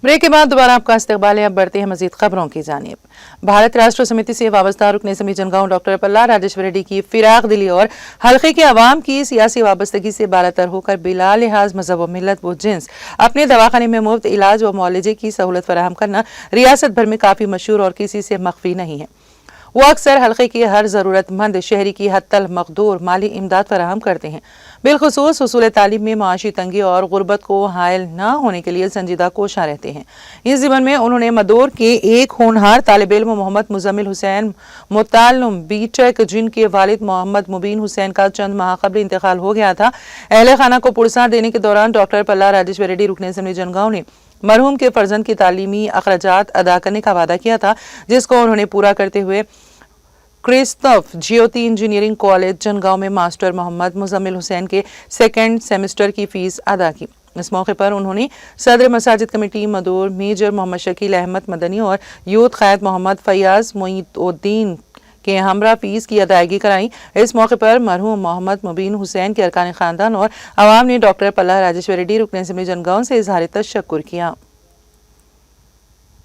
Break के बाद दोबारा आपका इस्तकबाल है। अब बढ़ते हैं मजीद खबरों की जानिब। भारत राष्ट्र समिति से वाबस्ता रुकन असम्बली जनगांव डॉक्टर पल्ला राजेश्वर रेड्डी की फिराक दिली और हल्के के अवाम की सियासी वाबस्तगी से बालातर होकर बिला लिहाज मजहब व मिलत व जिन्स अपने दवाखाने में मुफ्त इलाज व मुआलजे की सहूलत फराहम करना रियासत भर में काफ़ी मशहूर और किसी से मख्फी नहीं है। वो अक्सर हल्के की हर ज़रूरतमंद शहरी की हत्तल मकदूर माली इमदाद फराहम करते हैं। बिलखुसूस हुसूल तालीम में माशी तंगी और गुर्बत को हायल न होने के लिए संजीदा कोशा रहते हैं। इस ज़िमन में उन्होंने मदोर के एक होनहार तालिब इल्म मोहम्मद मुजम्मिल हुसैन मुताल्लुम बीटेक, जिनके वालिद मोहम्मद मुबीन हुसैन का चंद माह कबल इंतकाल हो गया था, अहले खाना को पुरस्कार देने के दौरान डॉक्टर पल्ला राजेश्वर रेड्डी रुकन असम्बली जनगांव ने मरहूम के फर्जंद की तालीमी अखराजात अदा करने का वादा किया था, जिसको उन्होंने पूरा करते हुए क्रिस्तफ ज्योति इंजीनियरिंग कॉलेज जनगांव में मास्टर मोहम्मद मुजम्मिल हुसैन के सेकेंड सेमेस्टर की फीस अदा की। इस मौके पर उन्होंने सदर मसाजिद कमेटी मदूर मेजर मोहम्मद शकील अहमद मदनी और यूथ क़ायद मोहम्मद फयाज मोइनुद्दीन के हमरा फीस की अदायगी कराई। इस मौके पर मरहूम मोहम्मद मुबीन हुसैन के अरकान खानदान और अवाम ने डॉक्टर पल्ला राजेश्वर रेड्डी रुकन असम्बली जनगांव से इजहार तशक्कुर किया।